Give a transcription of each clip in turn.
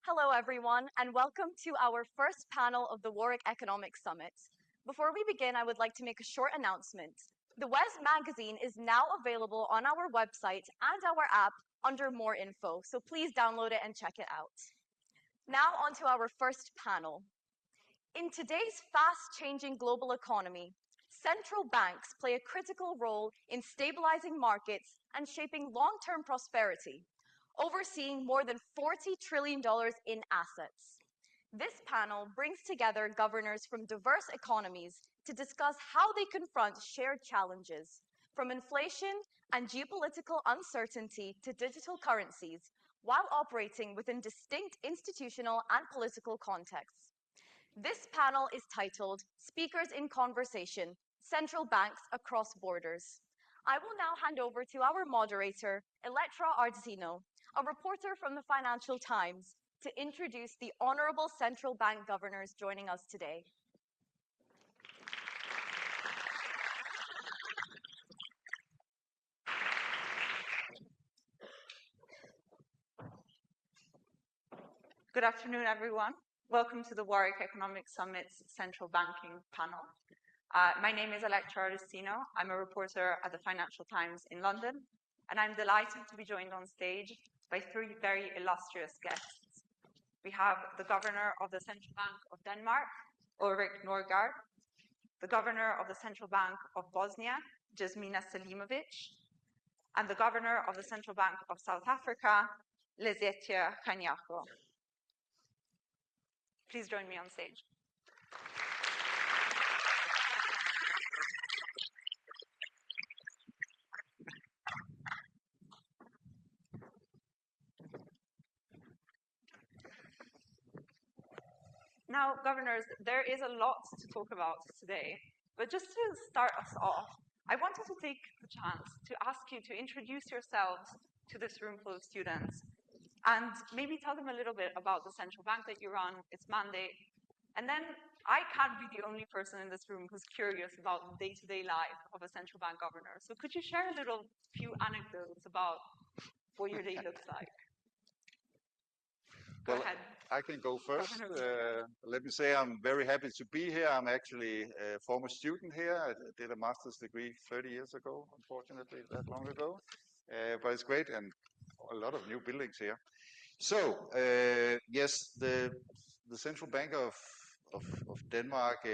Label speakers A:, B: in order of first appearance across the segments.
A: Hello, everyone, and welcome to our first panel of the Warwick Economics Summit. Before we begin, I would like to make a short announcement. The WES magazine is now available on our website and our app under More Info, so please download it and check it out. Now on to our first panel. In today's fast-changing global economy, central banks play a critical role in stabilizing markets and shaping long-term prosperity, overseeing more than $40 trillion in assets. This panel brings together governors from diverse economies to discuss how they confront shared challenges, from inflation and geopolitical uncertainty to digital currencies, while operating within distinct institutional and political contexts. This panel is titled Speakers in Conversation, Central Banks Across Borders. I will now hand over to our moderator, Lesetja Kganyago, a reporter from the Financial Times, to introduce the honorable central bank governors joining us today.
B: Good afternoon, everyone. Welcome to the Warwick Economics Summit's Central Banking panel. My name is Lesetja Kganyago. I'm a reporter at the Financial Times in London, and I'm delighted to be joined on stage by three very illustrious guests. We have the Governor of the Central Bank of Denmark, Ulrik, the Governor of the Central Bank of Bosnia, Jasmina, and the Governor of the Central Bank of South Africa, Lesetja Kganyago. Please join me on stage. Now, governors, there is a lot to talk about today, but just to start us off, I wanted to take the chance to ask you to introduce yourselves to this room full of students and maybe tell them a little bit about the central bank that you run, its mandate, and then I can't be the only person in this room who's curious about the day-to-day life of a central bank governor. So could you share a few anecdotes about what your day looks like? Go ahead.
C: I can go first. Let me say I'm very happy to be here. I'm actually a former student here. I did a master's degree 30 years ago, unfortunately, that long ago. But it's great, and a lot of new buildings here. So, yes, the Central Bank of Denmark,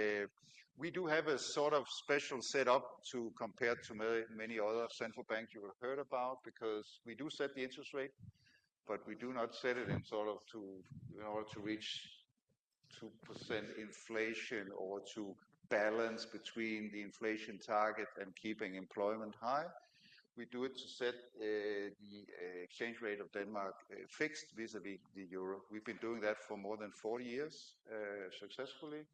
C: we do have a sort of special setup to compare to many other central banks you have heard about, because we do set the interest rate, but we do not set it in order to reach 2% inflation or to balance between the inflation target and keeping employment high. We do it to set the exchange rate of Denmark fixed vis-a-vis the euro. We've been doing that for more than 40 years successfully.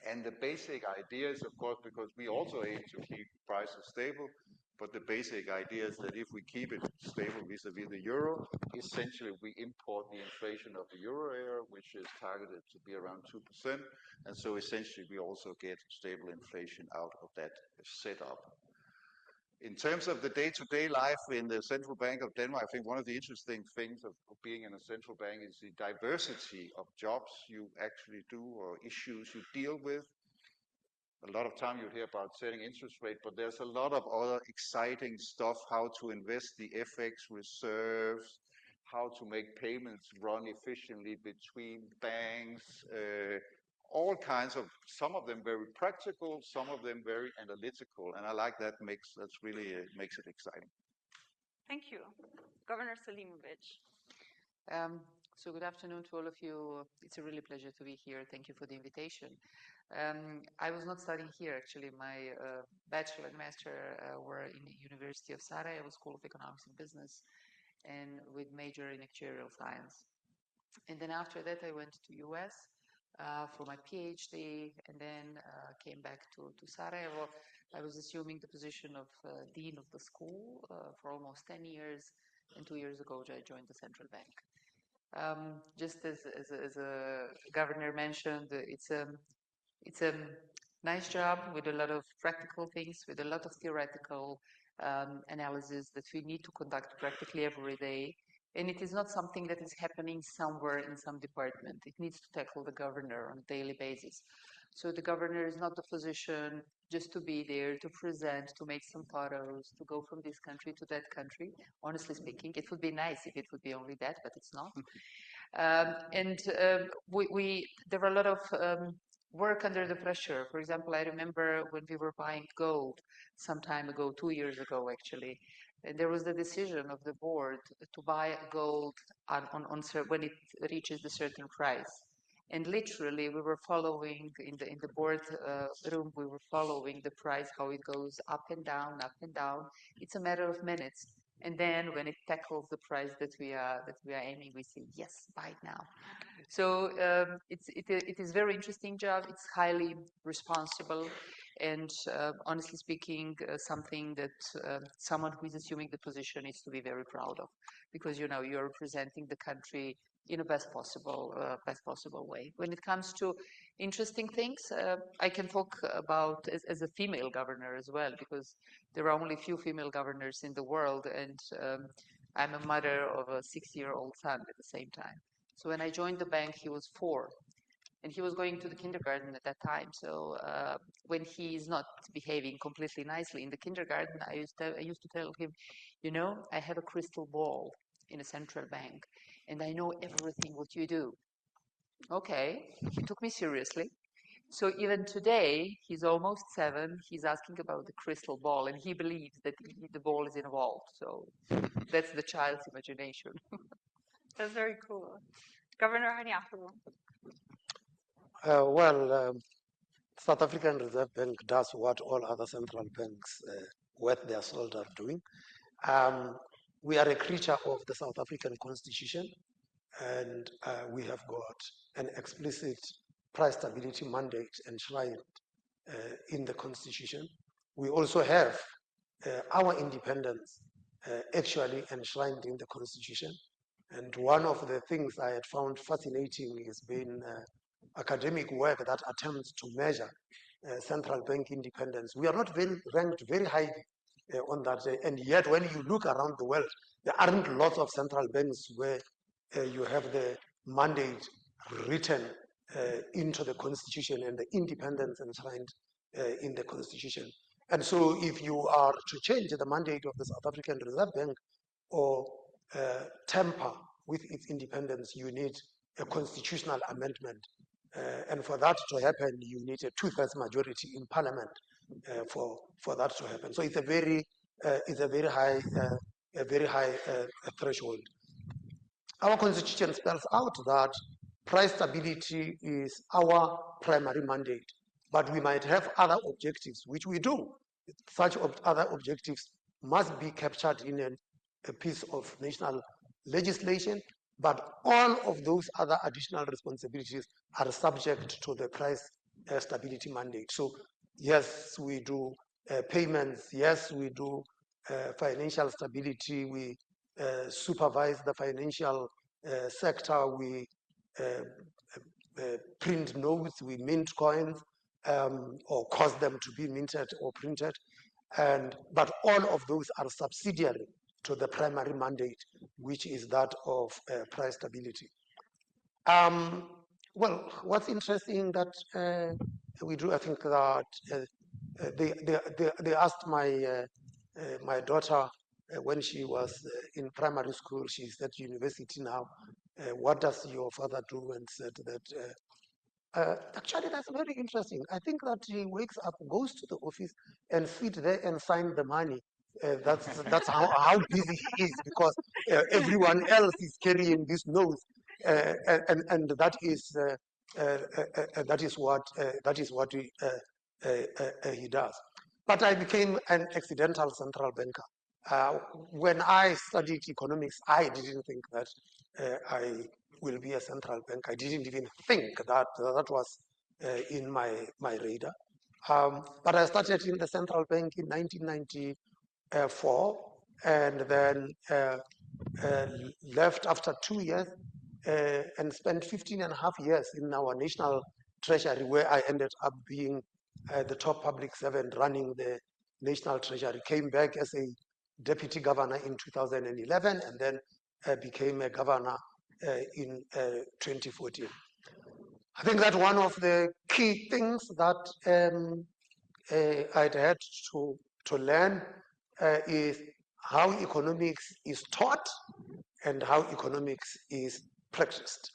C: And the basic idea is, of course, because we also aim to keep prices stable, but the basic idea is that if we keep it stable vis-a-vis the euro, essentially we import the inflation of the euro area, which is targeted to be around 2%. And so essentially we also get stable inflation out of that setup. In terms of the day-to-day life in the Central Bank of Denmark, I think one of the interesting things of being in a central bank is the diversity of jobs you actually do or issues you deal with. A lot of time you hear about setting interest rate, but there's a lot of other exciting stuff, how to invest the FX reserves, how to make payments run efficiently between banks, all kinds of, some of them very practical, some of them very analytical, and I like that mix. That's really makes it exciting.
B: Thank you. Governor Selimović.
D: So good afternoon to all of you. It's a really pleasure to be here. Thank you for the invitation. I was not studying here, actually. My bachelor and master were in the University of Sarajevo, School of Economics and Business, and with major in actuarial science. And then after that, I went to US for my PhD, and then came back to Sarajevo. I was assuming the position of dean of the school for almost 10 years, and 2 years ago I joined the central bank. Just as a governor mentioned, it's a nice job with a lot of practical things, with a lot of theoretical analysis that we need to conduct practically every day. And it is not something that is happening somewhere in some department. It needs to tackle the governor on a daily basis. So the governor is not the position just to be there, to present, to make some photos, to go from this country to that country. Honestly speaking, it would be nice if it would be only that, but it's not. There were a lot of work under the pressure. For example, I remember when we were buying gold some time ago, 2 years ago actually, there was the decision of the board to buy gold when it reaches a certain price. And literally, we were following in the board room. We were following the price, how it goes up and down, up and down. It's a matter of minutes. And then when it tackles the price that we are aiming, we say yes, buy it now. So it is very interesting job. It's highly responsible, and honestly speaking, something that someone who is assuming the position needs to be very proud of, because you know you're representing the country in a best possible way. When it comes to interesting things, I can talk about as a female governor as well, because there are only few female governors in the world, and I'm a mother of a 6-year-old son at the same time. So when I joined the bank, he was 4, and he was going to the kindergarten at that time. So when he is not behaving completely nicely in the kindergarten, I used to tell him, you know, I have a crystal ball in a central bank, and I know everything what you do. Okay, he took me seriously. So even today, he's almost 7, he's asking about the crystal ball, and he believes that the ball is involved. So that's the child's imagination.
B: That's very cool. Governor Kganyago.
E: South African Reserve Bank does what all other central banks worth their salt are doing. We are a creature of the South African Constitution, and we have got an explicit price stability mandate enshrined in the Constitution. We also have our independence actually enshrined in the Constitution. And one of the things I had found fascinating has been academic work that attempts to measure central bank independence. We are not ranked very highly on that, and yet when you look around the world, there aren't lots of central banks where you have the mandate written into the Constitution and the independence enshrined in the Constitution. And so if you are to change the mandate of the South African Reserve Bank or tamper with its independence, you need a constitutional amendment. And for that to happen, you need a 2/3 majority in Parliament for that to happen. So it's a very high threshold. Our Constitution spells out that price stability is our primary mandate, but we might have other objectives, which we do. Such other objectives must be captured in a piece of national legislation, but all of those other additional responsibilities are subject to the price stability mandate. So yes, we do payments, yes, we do financial stability, we supervise the financial sector, we print notes, we mint coins, or cause them to be minted or printed, but all of those are subsidiary to the primary mandate, which is that of price stability. Well, what's interesting that we do, I think that they asked my daughter when she was in primary school, she's at university now, what does your father do? And said that actually that's very interesting. I think that he wakes up, goes to the office and sit there and sign the money. That's how busy he is, because everyone else is carrying this note, and that is what he does. But I became an accidental central banker. When I studied economics, I didn't think that I will be a central bank. I didn't even think that was in my radar. But I started in the central bank in 1994, and then left after 2 years and spent 15.5 years in our national treasury, where I ended up being the top public servant running the national treasury. Came back as a deputy governor in 2011, and then became a governor in 2014. I think that one of the key things that I'd had to learn is how economics is taught and how economics is practiced.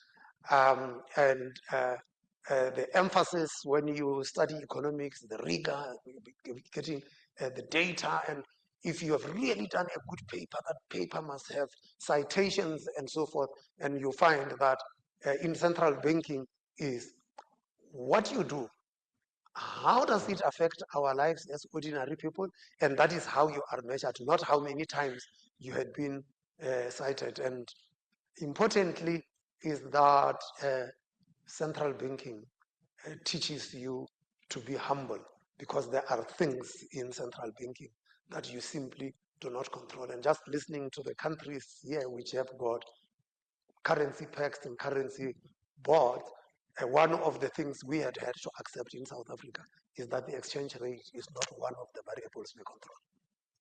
E: And the emphasis when you study economics, the rigor, getting the data, and if you have really done a good paper, that paper must have citations and so forth, and you find that in central banking is what you do, how does it affect our lives as ordinary people, and that is how you are measured, not how many times you had been cited. And importantly is that central banking teaches you to be humble, because there are things in central banking that you simply do not control. And just listening to the countries here which have got currency packs and currency boards, one of the things we had to accept in South Africa is that the exchange rate is not one of the variables we control.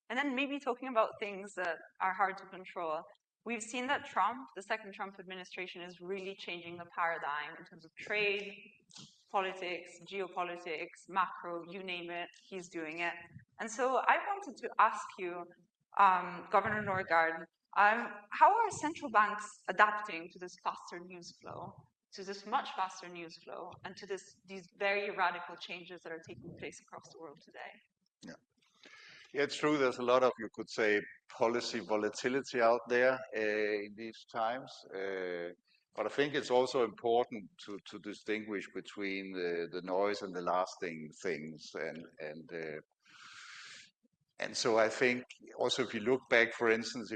B: And then maybe talking about things that are hard to control, we've seen that Trump, the second Trump administration, is really changing the paradigm in terms of trade, politics, geopolitics, macro, you name it, he's doing it. And so I wanted to ask you, Governor Nødgaard, how are central banks adapting to this faster news flow, to this much faster news flow, and to these very radical changes that are taking place across the world today?
C: Yeah, it's true. There's a lot of, you could say, policy volatility out there in these times. But I think it's also important to distinguish between the noise and the lasting things. And so I think also if you look back, for instance,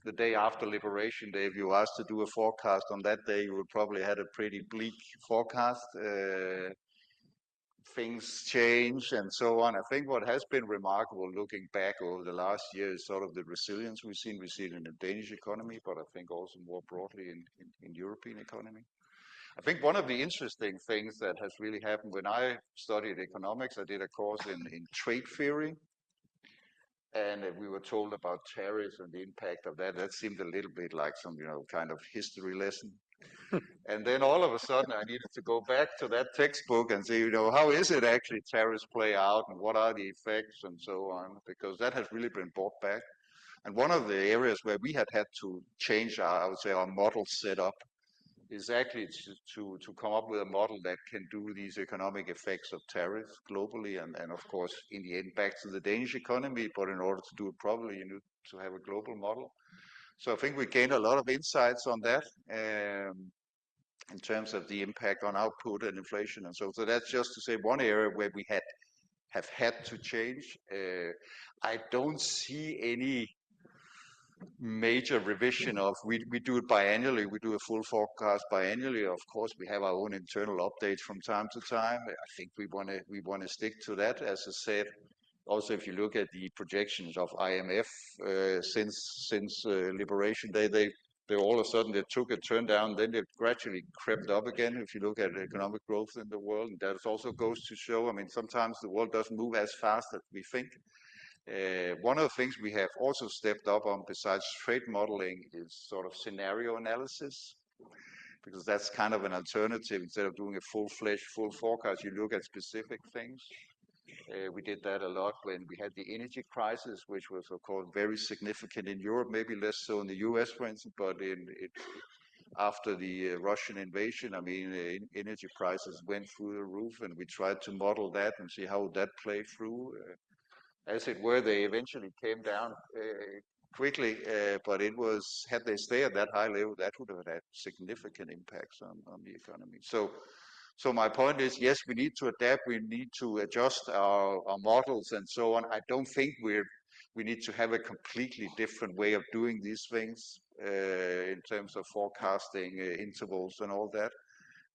C: the day after Liberation Day, if you were asked to do a forecast on that day, you would probably had a pretty bleak forecast. Things change and so on. I think what has been remarkable looking back over the last year is sort of the resilience we've seen. We see it in the Danish economy, but I think also more broadly in European economy. I think one of the interesting things that has really happened when I studied economics, I did a course in trade theory, and we were told about tariffs and the impact of that. That seemed a little bit like some, kind of history lesson. And then all of a sudden I needed to go back to that textbook and say, how is it actually tariffs play out and what are the effects and so on, because that has really been brought back. And one of the areas where we had to change our model setup is actually to come up with a model that can do these economic effects of tariffs globally and of course in the end back to the Danish economy, but in order to do it properly you need to have a global model. So I think we gained a lot of insights on that in terms of the impact on output and inflation and so. So that's just to say one area where we have had to change. I don't see any major revision of, we do it biannually, we do a full forecast biannually. Of course, we have our own internal updates from time to time. I think we want to stick to that. As I said, also if you look at the projections of IMF since Liberation Day, they all of a sudden they took a turn down, then they gradually crept up again. If you look at economic growth in the world, and that also goes to show, sometimes the world doesn't move as fast as we think. One of the things we have also stepped up on besides trade modeling is sort of scenario analysis, because that's kind of an alternative. Instead of doing a full-fledged, full forecast, you look at specific things. We did that a lot when we had the energy crisis, which was, of course, very significant in Europe, maybe less so in the US, for instance, but after the Russian invasion, energy prices went through the roof, and we tried to model that and see how that played through. As it were, they eventually came down quickly, but it was, had they stayed at that high level, that would have had significant impacts on the economy. So my point is, yes, we need to adapt, we need to adjust our models and so on. I don't think we need to have a completely different way of doing these things in terms of forecasting intervals and all that.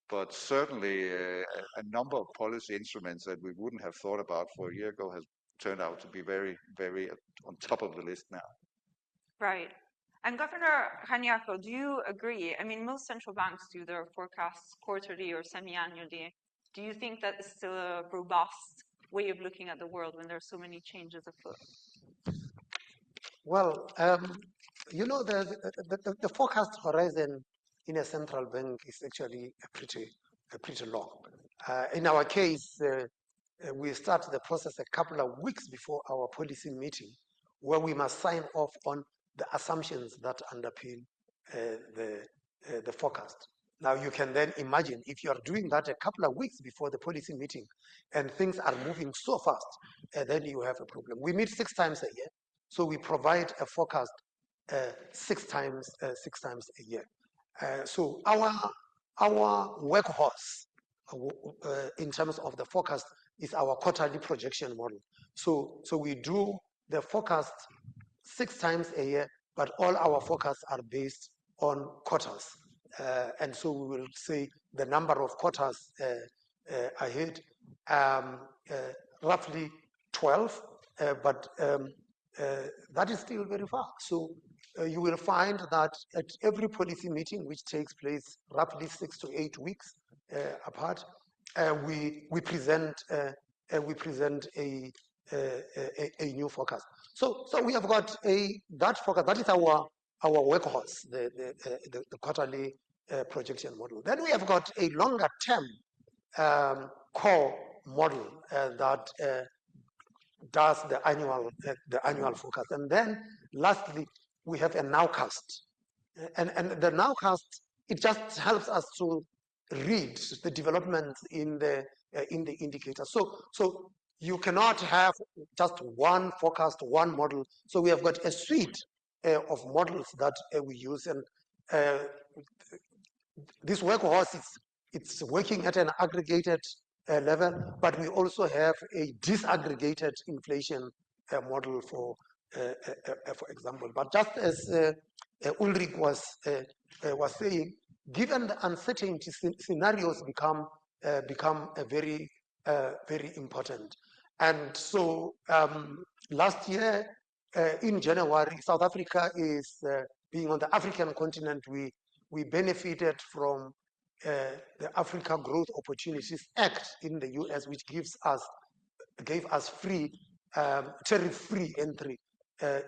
C: But certainly a number of policy instruments that we wouldn't have thought about for a year ago has turned out to be very, very on top of the list now.
B: Right. And Governor Kganyago, do you agree? Most central banks do their forecasts quarterly or semi-annually. Do you think that is still a robust way of looking at the world when there are so many changes afoot?
E: Well, you know, the forecast horizon in a central bank is actually pretty long. In our case, we start the process a couple of weeks before our policy meeting, where we must sign off on the assumptions that underpin the forecast. Now, you can then imagine if you are doing that a couple of weeks before the policy meeting and things are moving so fast, then you have a problem. We meet 6 times a year, so we provide a forecast 6 times a year. So our workhorse in terms of the forecast is our quarterly projection model. So we do the forecast 6 times a year, but all our forecasts are based on quarters. And so we will say the number of quarters ahead, roughly 12, but that is still very far. So you will find that at every policy meeting, which takes place roughly 6 to 8 weeks apart, we present a new forecast. So we have got that forecast. That is our workhorse, the quarterly projection model. Then we have got a longer term core model that does the annual forecast. And then lastly, we have a nowcast. And the nowcast, it just helps us to read the developments in the indicator. So you cannot have just one forecast, one model. So we have got a suite of models that we use, and this workhorse it's working at an aggregated level, but we also have a disaggregated inflation model for example. But just as Ulrik was saying, given the uncertainty, scenarios become very important. And so last year in January, South Africa is being on the African continent. We benefited from the Africa Growth Opportunities Act in the US, which gave us free tariff-free entry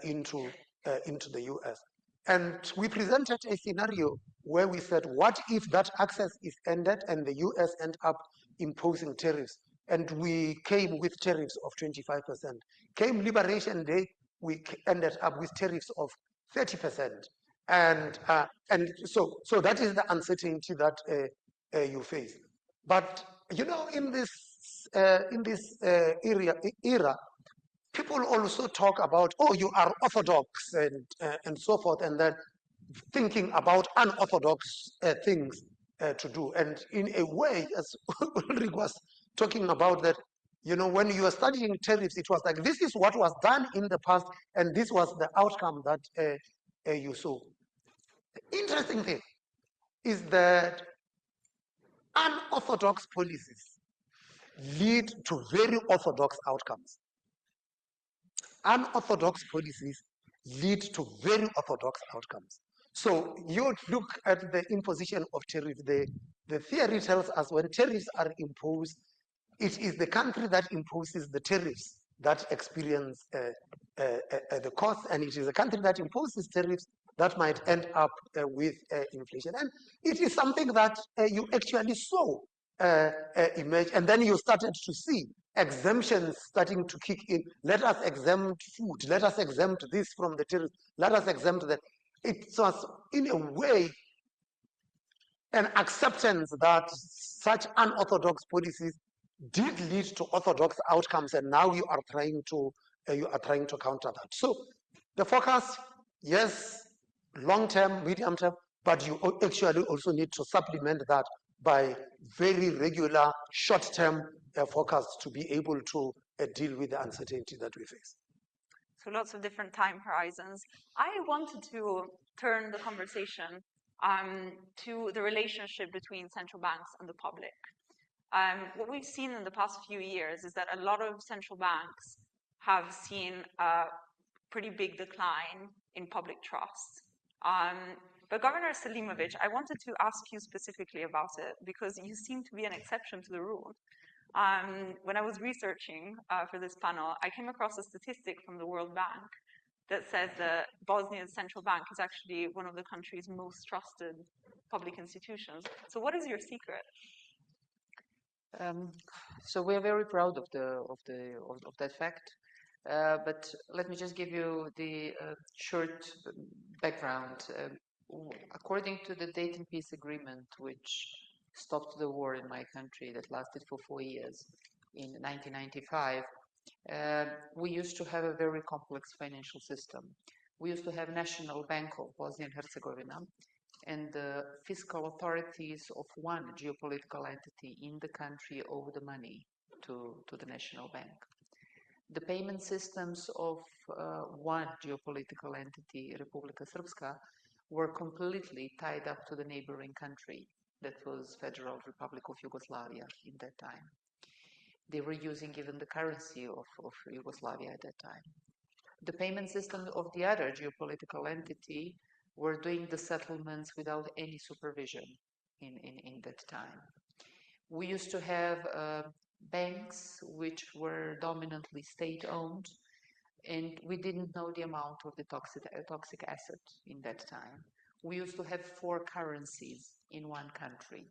E: into the US. And we presented a scenario where we said, what if that access is ended and the US end up imposing tariffs? And we came with tariffs of 25%. Came Liberation Day, we ended up with tariffs of 30%. And so that is the uncertainty that you face. But you know, in this era, people also talk about, oh, you are orthodox and so forth, and then thinking about unorthodox things to do. And in a way, as Ulrik was talking about, that, you know, when you are studying tariffs, it was like, this is what was done in the past, and this was the outcome that you saw. The interesting thing is that unorthodox policies lead to very orthodox outcomes. Unorthodox policies lead to very orthodox outcomes. So you look at the imposition of tariffs. The theory tells us when tariffs are imposed, it is the country that imposes the tariffs that experience the cost, and it is the country that imposes tariffs that might end up with inflation. And it is something that you actually saw emerge, and then you started to see exemptions starting to kick in. Let us exempt food, let us exempt this from the tariffs, let us exempt that. It was, in a way, an acceptance that such unorthodox policies did lead to orthodox outcomes, and now you are trying to counter that. So the forecast, yes, long term, medium term, but you actually also need to supplement that by very regular short term forecasts to be able to deal with the uncertainty that we face.
B: So lots of different time horizons. I wanted to turn the conversation to the relationship between central banks and the public. What we've seen in the past few years is that a lot of central banks have seen a pretty big decline in public trust. But Governor Selimović, I wanted to ask you specifically about it because you seem to be an exception to the rule. When I was researching for this panel, I came across a statistic from the World Bank that says that Bosnia's central bank is actually one of the country's most trusted public institutions. So what is your secret?
D: So we are very proud of that fact. But let me just give you the short background. According to the Dayton Peace Agreement, which stopped the war in my country that lasted for 4 years in 1995, we used to have a very complex financial system. We used to have Nationalbank of Bosnia and Herzegovina, and the fiscal authorities of one geopolitical entity in the country owe the money to the National Bank. The payment systems of one geopolitical entity, Republika Srpska, were completely tied up to the neighboring country, that was Federal Republic of Yugoslavia in that time. They were using even the currency of Yugoslavia at that time. The payment system of the other geopolitical entity were doing the settlements without any supervision in that time. We used to have banks which were dominantly state-owned, and we didn't know the amount of the toxic asset in that time. We used to have 4 currencies in one country.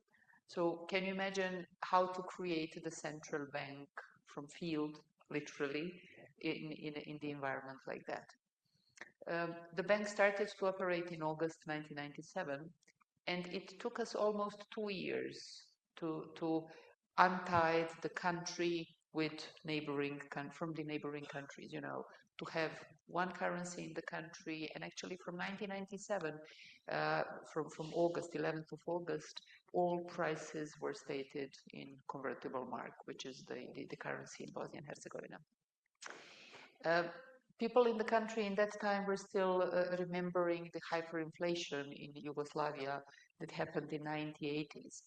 D: So can you imagine how to create the central bank from field, literally, in the environment like that? The bank started to operate in August 1997, and it took us almost 2 years to untie the country with from the neighboring countries, to have one currency in the country. And actually from 1997, from August, 11th of August, all prices were stated in convertible mark, which is the currency in Bosnia and Herzegovina. People in the country in that time were still remembering the hyperinflation in Yugoslavia that happened in the 1980s.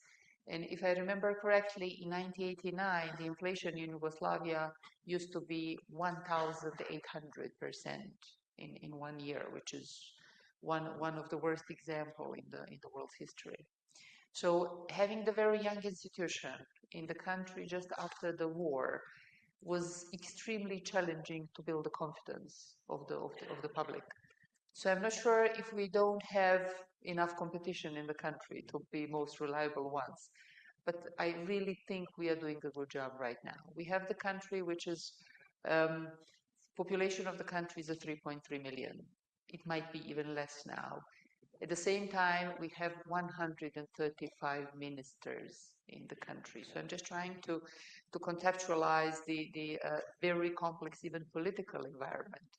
D: And if I remember correctly, in 1989, the inflation in Yugoslavia used to be 1,800% in 1 year, which is one of the worst examples in the world's history. So having the very young institution in the country just after the war was extremely challenging to build the confidence of the public. So I'm not sure if we don't have enough competition in the country to be most reliable ones. But I really think we are doing a good job right now. We have the country which is, population of the country is 3.3 million. It might be even less now. At the same time, we have 135 ministers in the country. So I'm just trying to contextualize the very complex, even political environment.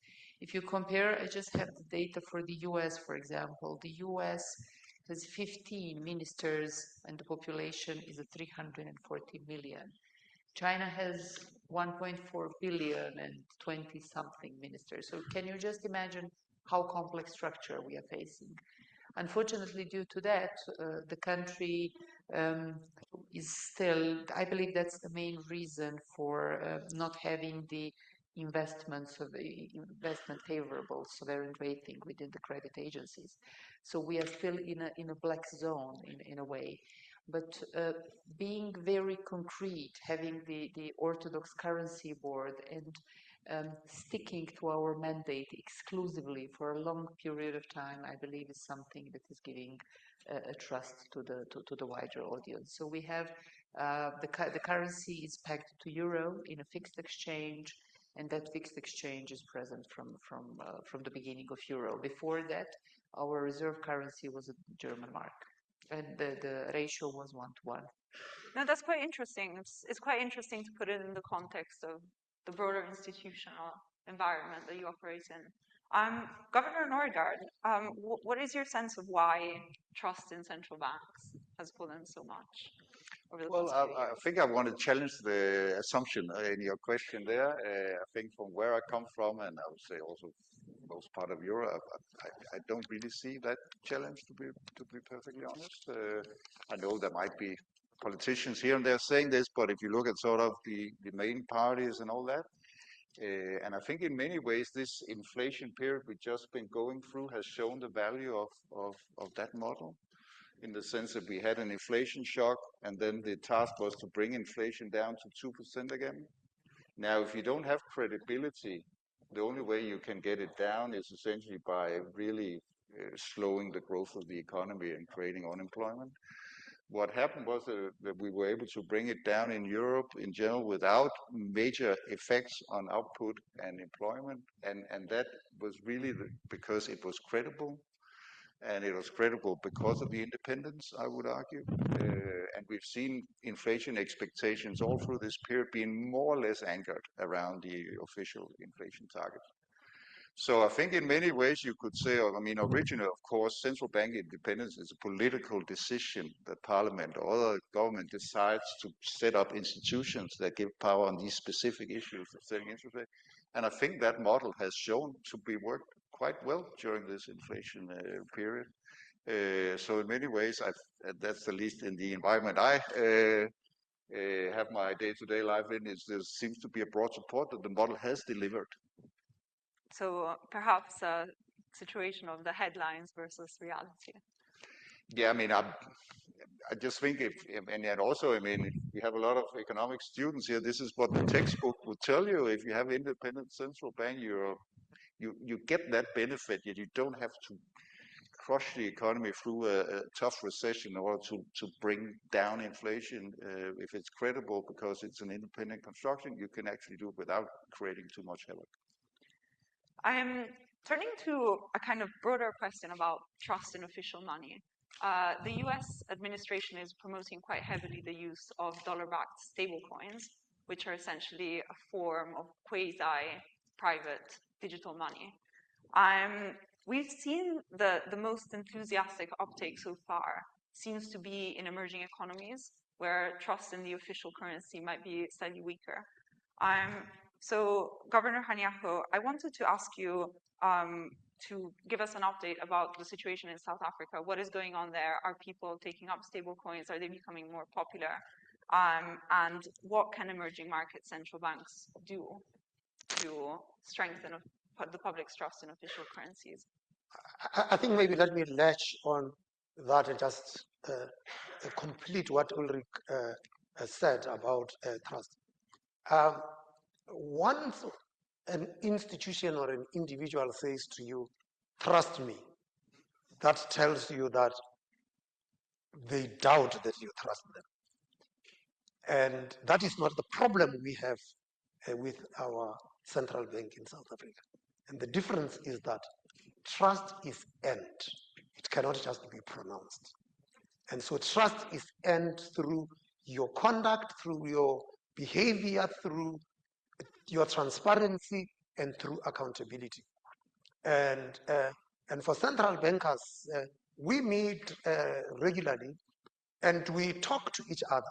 D: If you compare, I just have the data for the US, for example. The US has 15 ministers and the population is 340 million. China has 1.4 billion and 20-something ministers. So can you just imagine how complex structure we are facing? Unfortunately, due to that, the country is still, I believe that's the main reason for not having the investment favorable sovereign rating within the credit agencies. So we are still in a black zone in a way. But being very concrete, having the Orthodox Currency Board and sticking to our mandate exclusively for a long period of time, I believe is something that is giving a trust to the wider audience. So we have the currency is pegged to euro in a fixed exchange, and that fixed exchange is present from the beginning of euro. Before that, our reserve currency was a German mark, and the ratio was 1:1.
B: No, that's quite interesting. It's quite interesting to put it in the context of the broader institutional environment that you operate in. Governor Nødgaard, what is your sense of why trust in central banks has fallen so much over the past few years?
C: I think I want to challenge the assumption in your question there. I think from where I come from, and I would say also most part of Europe, I don't really see that challenge, to be perfectly honest. I know there might be politicians here and there saying this, but if you look at sort of the main parties and all that, and I think in many ways this inflation period we've just been going through has shown the value of that model, in the sense that we had an inflation shock, and then the task was to bring inflation down to 2% again. Now, if you don't have credibility the only way you can get it down is essentially by really slowing the growth of the economy and creating unemployment. What happened was that we were able to bring it down in Europe in general without major effects on output and employment, and that was really because it was credible, and it was credible because of the independence, I would argue. And we've seen inflation expectations all through this period being more or less anchored around the official inflation target. So I think in many ways you could say, I mean, originally, of course, central bank independence is a political decision that parliament or other government decides to set up institutions that give power on these specific issues of setting interest rate. And I think that model has shown to be worked quite well during this inflation period. So in many ways, that's at least in the environment I have my day-to-day life in, there seems to be a broad support that the model has delivered.
B: So perhaps a situation of the headlines versus reality.
C: Yeah, I mean, I just think and also, I mean, we have a lot of economic students here. This is what the textbook would tell you. If you have independent central bank, you get that benefit, yet you don't have to crush the economy through a tough recession in order to bring down inflation. If it's credible because it's an independent construction, you can actually do it without creating too much havoc.
B: I'm turning to a kind of broader question about trust in official money. The US administration is promoting quite heavily the use of dollar-backed stablecoins, which are essentially a form of quasi-private digital money. We've seen the most enthusiastic uptake so far seems to be in emerging economies where trust in the official currency might be slightly weaker. So, Governor Kganyago, I wanted to ask you to give us an update about the situation in South Africa. What is going on there? Are people taking up stablecoins? Are they becoming more popular? And what can emerging market central banks do to strengthen the public's trust in official currencies?
E: I think maybe let me latch on that and just complete what Ulrik said about trust. Once an institution or an individual says to you, trust me, that tells you that they doubt that you trust them. And that is not the problem we have with our central bank in South Africa. And the difference is that trust is earned. It cannot just be pronounced. And so trust is earned through your conduct, through your behavior, through your transparency, and through accountability. And for central bankers, we meet regularly and we talk to each other.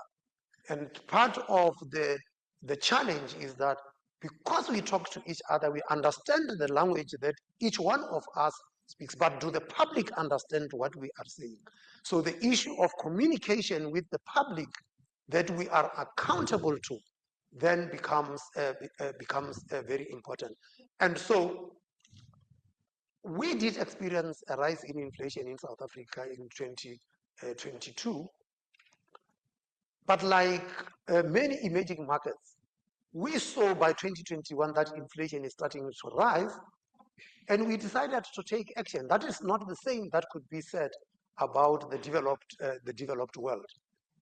E: And part of the challenge is that because we talk to each other, we understand the language that each one of us speaks, but do the public understand what we are saying? So the issue of communication with the public that we are accountable to then becomes very important. And so we did experience a rise in inflation in South Africa in 2022. But like many emerging markets, we saw by 2021 that inflation is starting to rise, and we decided to take action. That is not the same that could be said about the developed world.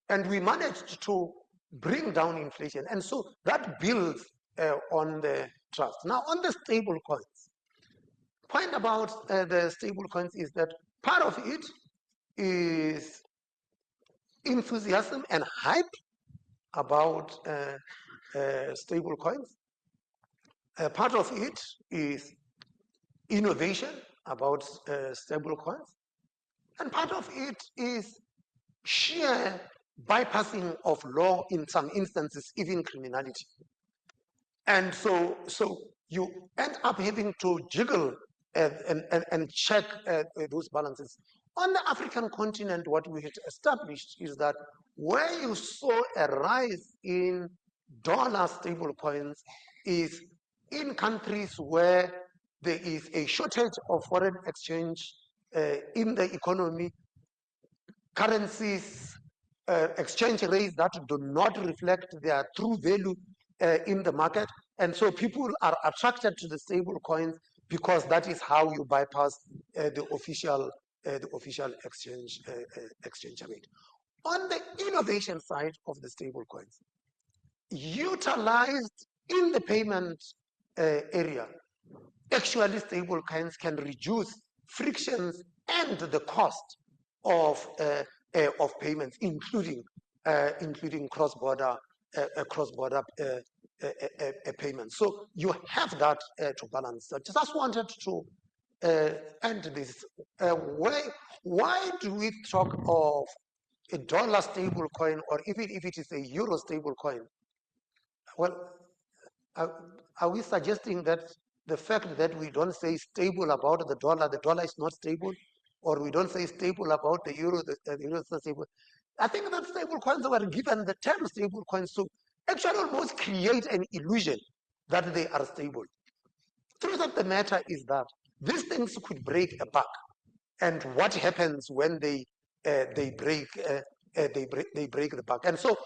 E: And we managed to bring down inflation. And so that builds on the trust. Now, on the stable coins, point about the stable coins is that part of it is enthusiasm and hype about stable coins. Part of it is innovation about stable coins. And part of it is sheer bypassing of law, in some instances, even criminality. And so you end up having to jiggle and check those balances. On the African continent, what we had established is that where you saw a rise in dollar stable coins is in countries where there is a shortage of foreign exchange in the economy, currencies, exchange rates that do not reflect their true value in the market, and so people are attracted to the stable coins because that is how you bypass the official exchange rate. On the innovation side of the stable coins, utilized in the payment area, actually stable coins can reduce frictions and the cost of payments, including cross-border payments. So you have that to balance. I just wanted to end this. Why do we talk of a dollar stable coin, or even if it is a euro stable coin? Well, are we suggesting that the fact that we don't say stable about the dollar is not stable, or we don't say stable about the euro is not stable? I think that stable coins were given the term stable coins to actually almost create an illusion that they are stable. The truth of the matter is that these things could break a buck, and what happens when they break the buck? And so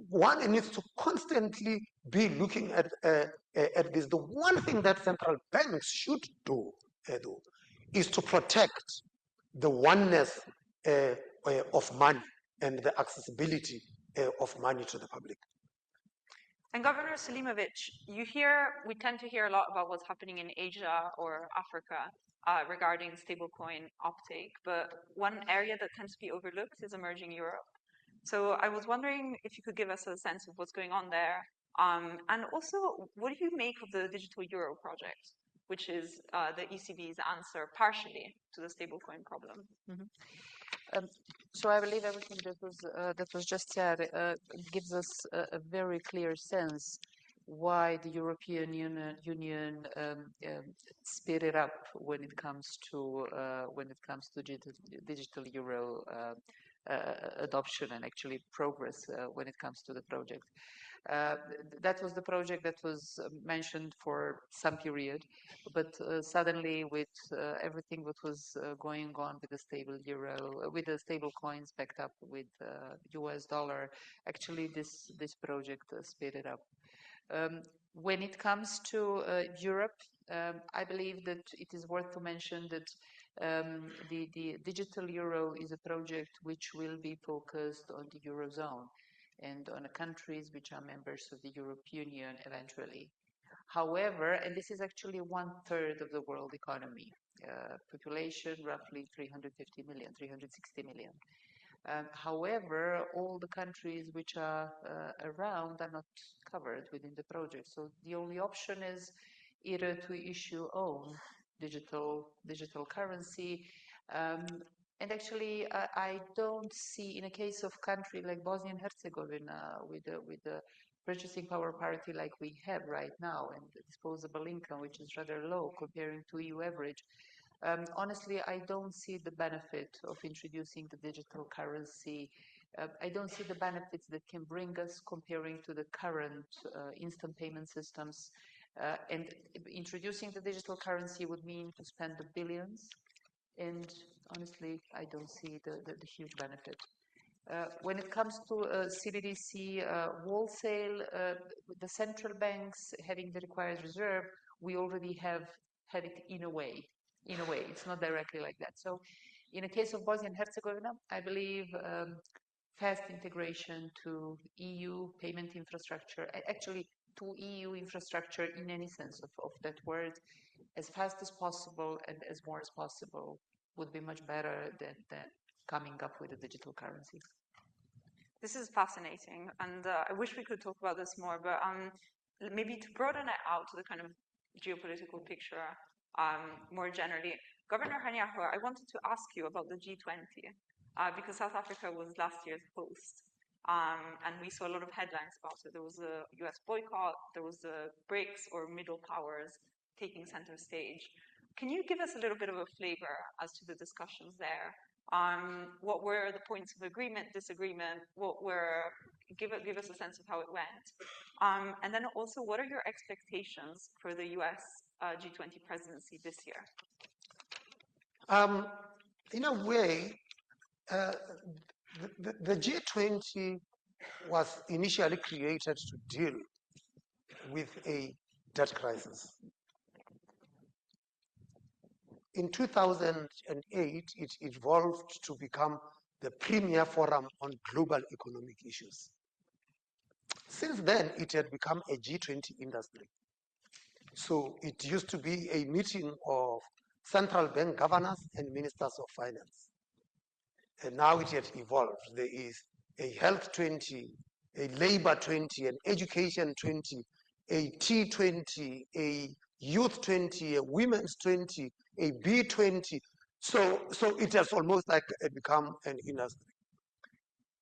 E: one needs to constantly be looking at this. The one thing that central banks should do is to protect the oneness of money and the accessibility of money to the public.
B: And Governor Selimović, we tend to hear a lot about what's happening in Asia or Africa regarding stablecoin uptake, but one area that tends to be overlooked is emerging Europe. So I was wondering if you could give us a sense of what's going on there, and also what do you make of the digital euro project, which is the ECB's answer partially to the stablecoin problem?
D: Mm-hmm. So I believe everything that was just said gives us a very clear sense why the European Union speeded up when it comes to digital euro adoption and actually progress when it comes to the project. That was the project that was mentioned for some period, but suddenly with everything that was going on with the stable euro, with the stable coins backed up with US dollar, actually this project speeded up. When it comes to Europe, I believe that it is worth to mention that the digital euro is a project which will be focused on the Eurozone and on the countries which are members of the European Union eventually. However, and this is actually 1/3 of the world economy, population roughly 350 million, 360 million. However, all the countries which are around are not covered within the project. So the only option is either to issue own digital currency. And actually, I don't see, in a case of country like Bosnia and Herzegovina, with the purchasing power parity like we have right now, and the disposable income, which is rather low comparing to EU average, honestly, I don't see the benefit of introducing the digital currency. I don't see the benefits that can bring us comparing to the current instant payment systems. And introducing the digital currency would mean to spend the billions. And honestly, I don't see the huge benefit. When it comes to CBDC wholesale, the central banks having the required reserve, we already have had it in a way. It's not directly like that. So in the case of Bosnia and Herzegovina, I believe fast integration to EU payment infrastructure, actually to EU infrastructure in any sense of that word, as fast as possible and as more as possible would be much better than coming up with a digital currency.
B: This is fascinating, and I wish we could talk about this more, but maybe to broaden it out to the kind of geopolitical picture more generally. Governor Kganyago, I wanted to ask you about the G20, because South Africa was last year's host, and we saw a lot of headlines about it. There was a US boycott, there was the BRICS or middle powers taking center stage. Can you give us a little bit of a flavor as to the discussions there? What were the points of agreement, disagreement? Give us a sense of how it went. And then also, what are your expectations for the US G20 presidency this year?
E: In a way, the G20 was initially created to deal with a debt crisis. In 2008, it evolved to become the premier forum on global economic issues. Since then, it had become a G20 industry. So it used to be a meeting of central bank governors and ministers of finance. And now it has evolved. There is a health 20, a labor 20, an education 20, a T20, a youth 20, a women's 20, a B20. So it has almost like become an industry.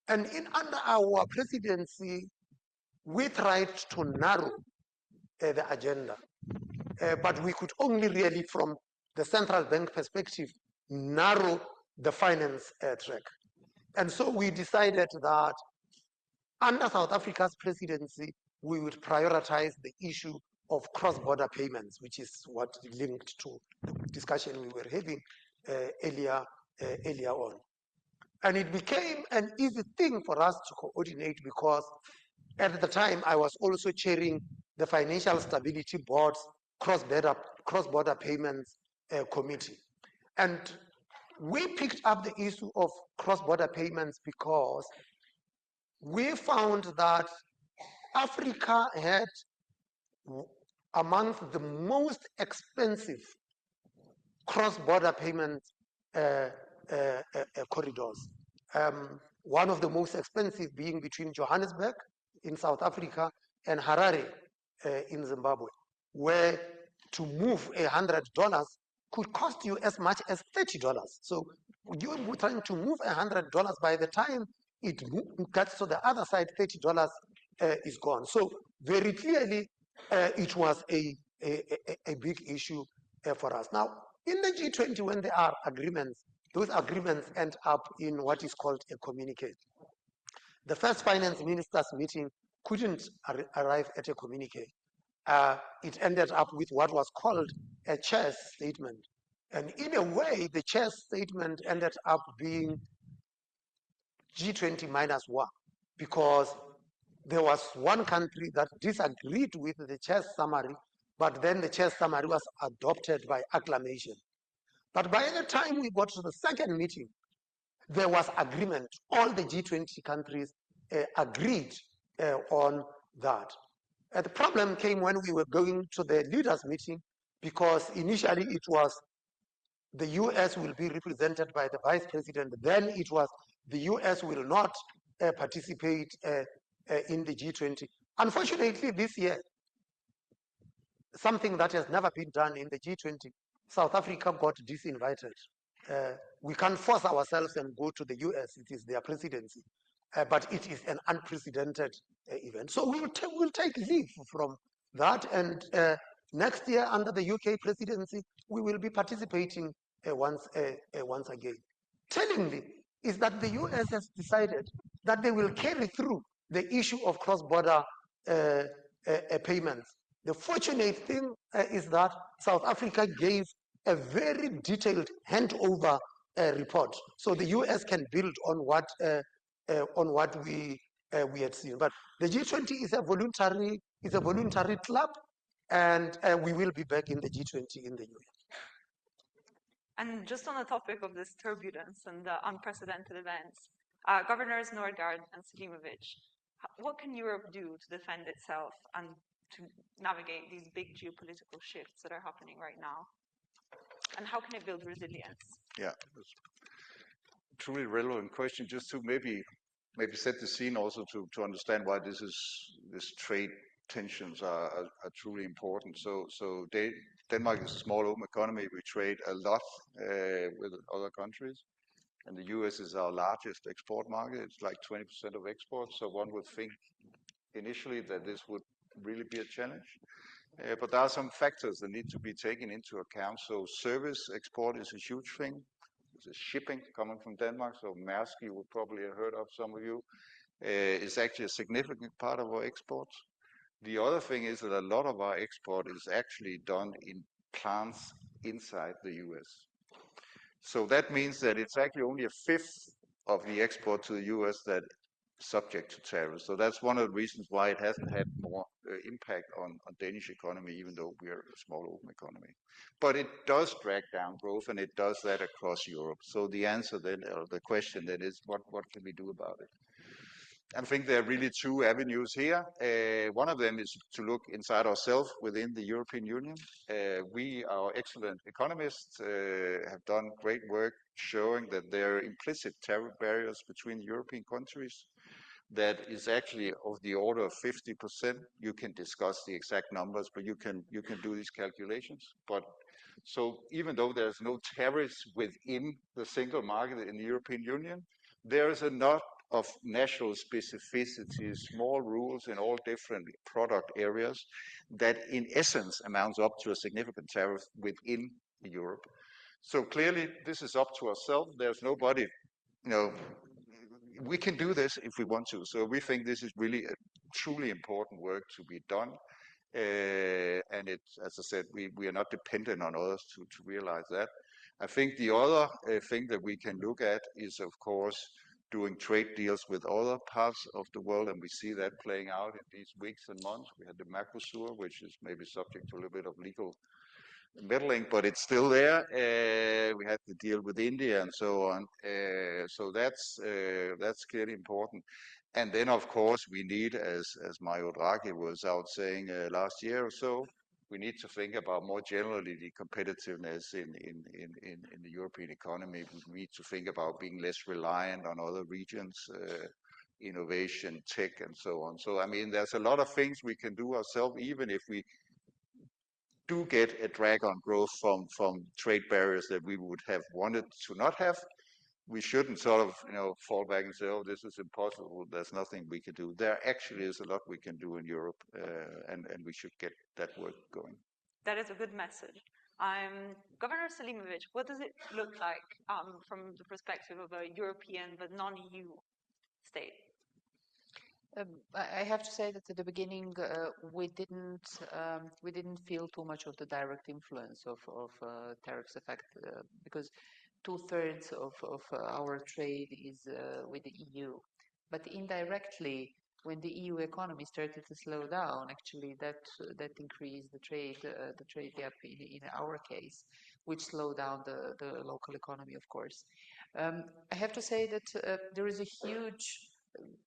E: And under our presidency, we tried to narrow the agenda. But we could only really, from the central bank perspective, narrow the finance track. And so we decided that under South Africa's presidency, we would prioritize the issue of cross-border payments, which is what linked to the discussion we were having earlier on. And it became an easy thing for us to coordinate because at the time I was also chairing the Financial Stability Board's cross-border payments committee. And we picked up the issue of cross-border payments because we found that Africa had amongst the most expensive cross-border payment corridors. One of the most expensive being between Johannesburg in South Africa and Harare in Zimbabwe, where to move $100 could cost you as much as $30. So you were trying to move $100, by the time it gets to the other side, $30 is gone. So very clearly, it was a big issue for us. Now, in the G20, when there are agreements, those agreements end up in what is called a communique. The first finance ministers meeting couldn't arrive at a communique. It ended up with what was called a chair's statement. And in a way, the chair's statement ended up being G20 -1, because there was one country that disagreed with the chair's summary, but then the chair's summary was adopted by acclamation. But by the time we got to the second meeting, there was agreement. All the G20 countries agreed on that. And the problem came when we were going to the leaders' meeting, because initially it was the US will be represented by the vice president. Then it was the US will not participate in the G20. Unfortunately, this year, something that has never been done in the G20, South Africa got disinvited. We can't force ourselves and go to the US. It is their presidency. But it is an unprecedented event. So we'll take leave from that. And next year, under the UK presidency, we will be participating once again. Tellingly is that the US has decided that they will carry through the issue of cross-border payments. The fortunate thing is that South Africa gave a very detailed handover report, so the US can build on what we had seen. But the G20 is a voluntary club, and we will be back in the G20 in the new year.
B: And just on the topic of this turbulence and the unprecedented events, Governors Nødgaard and Selimović, what can Europe do to defend itself and to navigate these big geopolitical shifts that are happening right now? And how can it build resilience?
C: Yeah, that's a truly relevant question. Just to maybe set the scene also to understand why this trade tensions are truly important. So Denmark is a small home economy. We trade a lot with other countries, and the US is our largest export market. It's like 20% of exports. So one would think initially that this would really be a challenge. But there are some factors that need to be taken into account. So service export is a huge thing. There's shipping coming from Denmark. So Maersk, you would probably have heard of, some of you, is actually a significant part of our exports. The other thing is that a lot of our export is actually done in plants inside the US. So that means that it's actually only a fifth of the export to the US that subject to tariffs. So that's one of the reasons why it hasn't had more impact on Danish economy, even though we are a small open economy. But it does drag down growth, and it does that across Europe. So the answer then, or the question then is, what can we do about it? I think there are really two avenues here. One of them is to look inside ourselves within the European Union. We, our excellent economists, have done great work showing that there are implicit tariff barriers between European countries that is actually of the order of 50%. You can discuss the exact numbers, but you can do these calculations. But so even though there's no tariffs within the single market in the European Union, there is a lot of national specificities, small rules in all different product areas that in essence amounts up to a significant tariff within Europe. So clearly this is up to ourselves. There's nobody, we can do this if we want to. So we think this is really a truly important work to be done. And it's, as I said, we are not dependent on others to realize that. I think the other thing that we can look at is, of course, doing trade deals with other parts of the world, and we see that playing out in these weeks and months. We had the Mercosur, which is maybe subject to a little bit of legal meddling, but it's still there. We had the deal with India and so on. So that's clearly important. And then, of course, we need, as Mario Draghi was out saying last year or so, we need to think about more generally the competitiveness in the European economy. We need to think about being less reliant on other regions, innovation, tech, and so on. So, I mean, there's a lot of things we can do ourselves, even if we do get a drag on growth from trade barriers that we would have wanted to not have. We shouldn't sort of, fall back and say, oh, this is impossible. There's nothing we can do. There actually is a lot we can do in Europe, and we should get that work going.
B: That is a good message. Governor Selimović, what does it look like from the perspective of a European but non-EU state?
D: I have to say that at the beginning we didn't feel too much of the direct influence of tariffs effect because 2/3 of our trade is with the EU, but indirectly, when the EU economy started to slow down, actually that increased the trade gap in our case, which slowed down the local economy, of course. I have to say that there is a huge,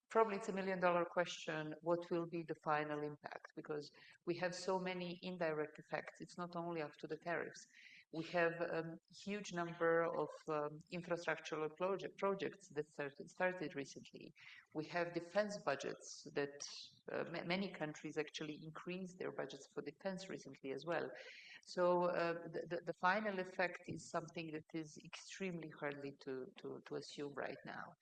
D: probably it's $1 million question, what will be the final impact? Because we have so many indirect effects. It's not only up to the tariffs. We have a huge number of infrastructural projects that started recently. We have defense budgets that many countries actually increased their budgets for defense recently as well. So the final effect is something that is extremely hardly to assume right now.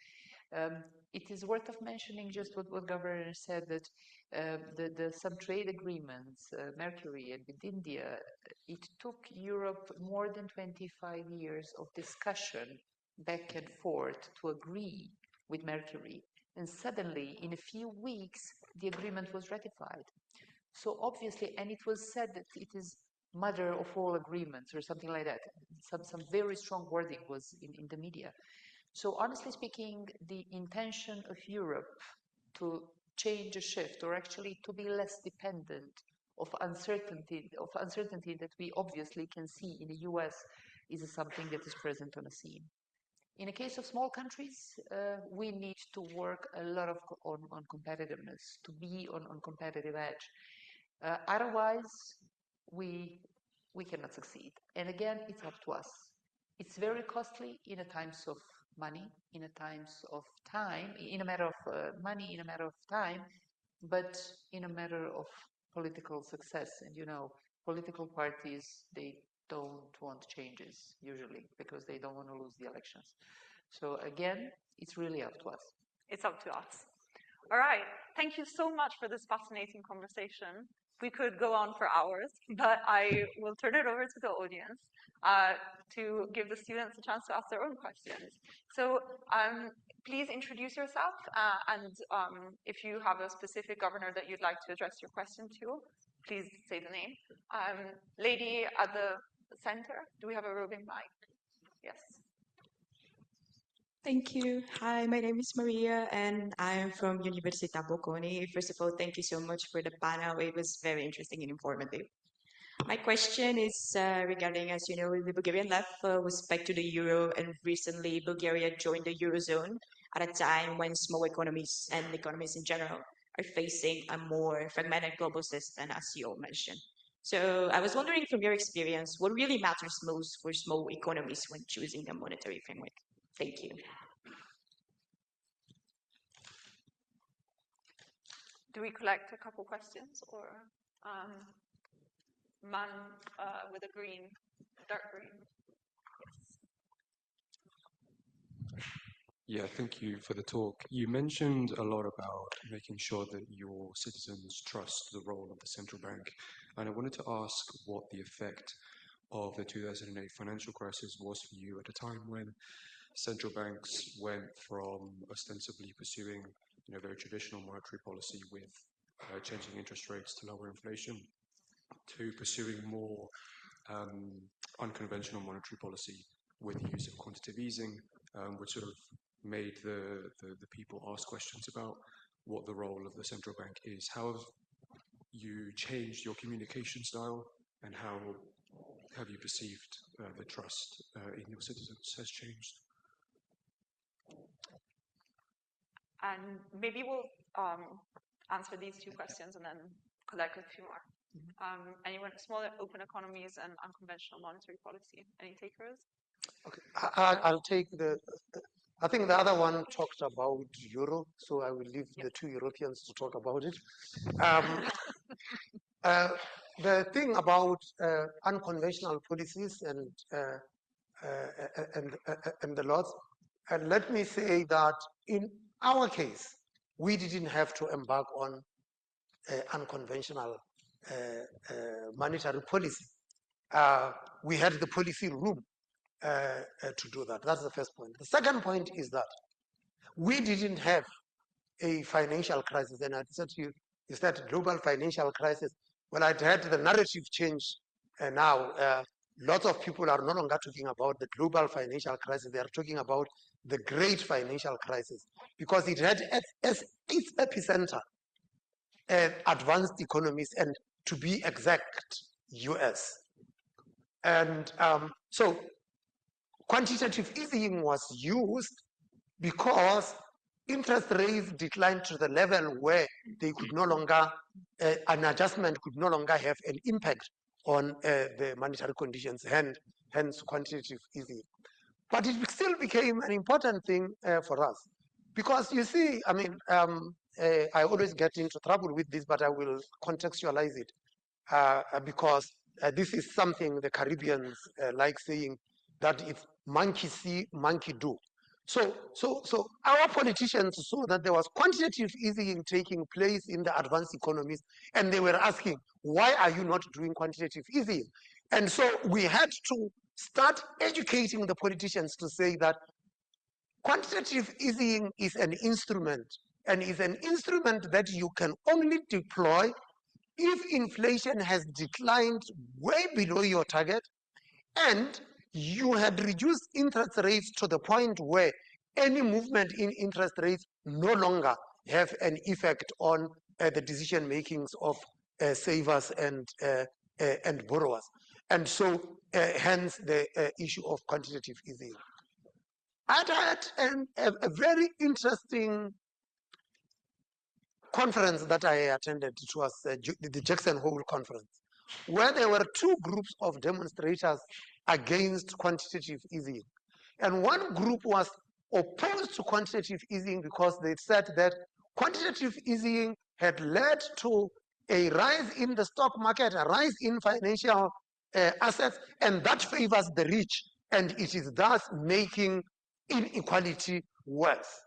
D: It is worth of mentioning just what Governor said, that some trade agreements, Mercury and with India, it took Europe more than 25 years of discussion back and forth to agree with Mercury. And suddenly, in a few weeks, the agreement was ratified. So obviously, and it was said that it is mother of all agreements or something like that. Some very strong wording was in the media. So honestly speaking, the intention of Europe to change a shift, or actually to be less dependent of uncertainty that we obviously can see in the US, is something that is present on the scene. In the case of small countries, we need to work a lot on competitiveness, to be on competitive edge. Otherwise, we cannot succeed. And again, it's up to us. It's very costly in a times of money, in a times of time, in a matter of money, in a matter of time, but in a matter of political success. And political parties, they don't want changes usually because they don't want to lose the elections. So again, it's really up to us.
B: It's up to us. All right. Thank you so much for this fascinating conversation. We could go on for hours, but I will turn it over to the audience to give the students a chance to ask their own questions. So please introduce yourself, and if you have a specific governor that you'd like to address your question to, please say the name. Lady at the center, do we have a roving mic? Yes.
F: Thank you. Hi, my name is Maria, and I am from Università Bocconi. First of all, thank you so much for the panel. It was very interesting and informative. My question is regarding, as you know, the Bulgarian left was back to the euro, and recently Bulgaria joined the eurozone at a time when small economies and economies in general are facing a more fragmented global system, as you all mentioned. So I was wondering, from your experience, what really matters most for small economies when choosing a monetary framework? Thank you.
B: Do we collect a couple questions, or man with a green, dark green?
G: Yeah, thank you for the talk. You mentioned a lot about making sure that your citizens trust the role of the central bank. And I wanted to ask what the effect of the 2008 financial crisis was for you at a time when central banks went from ostensibly pursuing very traditional monetary policy with changing interest rates to lower inflation to pursuing more unconventional monetary policy with the use of quantitative easing, which sort of made the people ask questions about what the role of the central bank is. How have you changed your communication style, and how have you perceived the trust in your citizens has changed?
B: And maybe we'll answer these two questions and then collect a few more. Anyone? Smaller open economies and unconventional monetary policy. Any takers?
E: Okay, I'll take I think the other one talked about euro, so I will leave the two Europeans to talk about it. The thing about unconventional policies and the laws, and let me say that in our case, we didn't have to embark on unconventional monetary policy. We had the policy room to do that. That's the first point. The second point is that we didn't have a financial crisis. And I said to you, is that global financial crisis? Well, I'd had the narrative change, and now lots of people are no longer talking about the global financial crisis. They are talking about the great financial crisis, because it had as its epicenter advanced economies, and to be exact, US. And so quantitative easing was used because interest rates declined to the level where they could no longer, an adjustment could no longer have an impact on the monetary conditions, hence quantitative easing. But it still became an important thing for us, because you see, I mean, I always get into trouble with this, but I will contextualize it because this is something the Caribbeans like saying, that it's monkey see, monkey do. So our politicians saw that there was quantitative easing taking place in the advanced economies, and they were asking, why are you not doing quantitative easing? And so we had to start educating the politicians to say that quantitative easing is an instrument, and is an instrument that you can only deploy if inflation has declined way below your target, and you had reduced interest rates to the point where any movement in interest rates no longer have an effect on the decision makings of savers and borrowers. And so hence the issue of quantitative easing. I had a very interesting conference that I attended. It was the Jackson Hole conference, where there were two groups of demonstrators against quantitative easing. And one group was opposed to quantitative easing because they said that quantitative easing had led to a rise in the stock market, a rise in financial assets, and that favors the rich, and it is thus making inequality worse.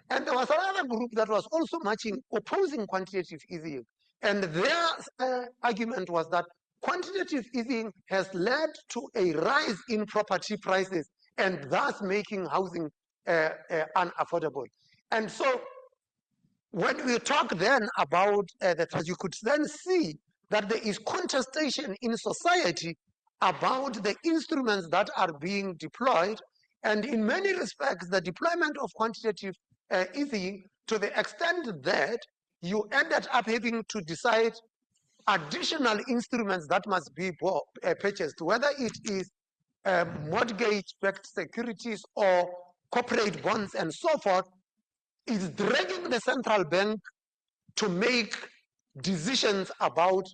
E: And there was another group that was also opposing quantitative easing. And their argument was that quantitative easing has led to a rise in property prices, and thus making housing unaffordable. And so when we talk then about that, you could then see that there is contestation in society about the instruments that are being deployed, And in many respects, the deployment of quantitative easing, to the extent that you ended up having to decide additional instruments that must be purchased, whether it is mortgage-backed securities or corporate bonds and so forth, is dragging the central bank to make decisions about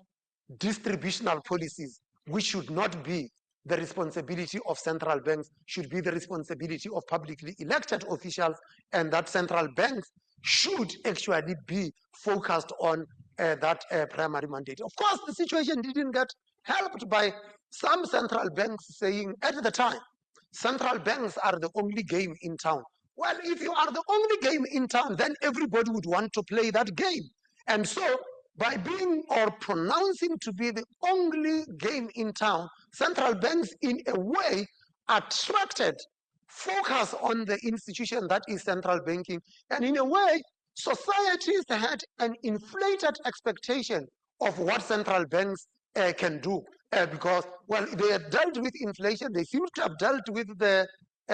E: distributional policies, which should not be the responsibility of central banks, should be the responsibility of publicly elected officials, and that central banks should actually be focused on that primary mandate. Of course, the situation didn't get helped by some central banks saying at the time, central banks are the only game in town. Well, if you are the only game in town, then everybody would want to play that game. And so, by being or pronouncing to be the only game in town, central banks, in a way, attracted focus on the institution that is central banking. And in a way, societies had an inflated expectation of what central banks can do. Because, well, they had dealt with inflation, they seem to have dealt with the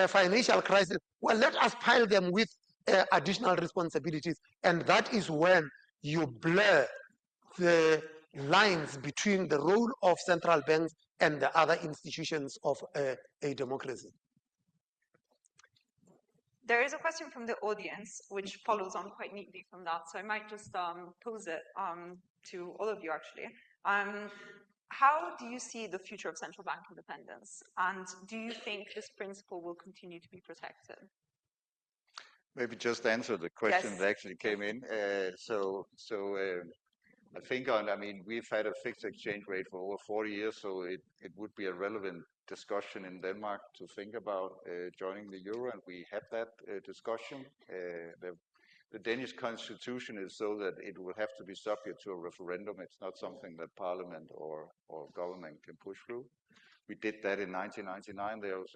E: financial crisis. Well, let us pile them with additional responsibilities. And that is when you blur the lines between the role of central banks and the other institutions of a democracy.
B: There is a question from the audience which follows on quite neatly from that, so I might just pose it to all of you actually. How do you see the future of central bank independence, and do you think this principle will continue to be protected?
C: Maybe just answer the question
B: Yes.
C: that actually came in. I think we've had a fixed exchange rate for over 40 years, so it would be a relevant discussion in Denmark to think about joining the euro, and we had that discussion. The Danish constitution is so that it will have to be subject to a referendum. It's not something that parliament or government can push through. We did that in 1999. There was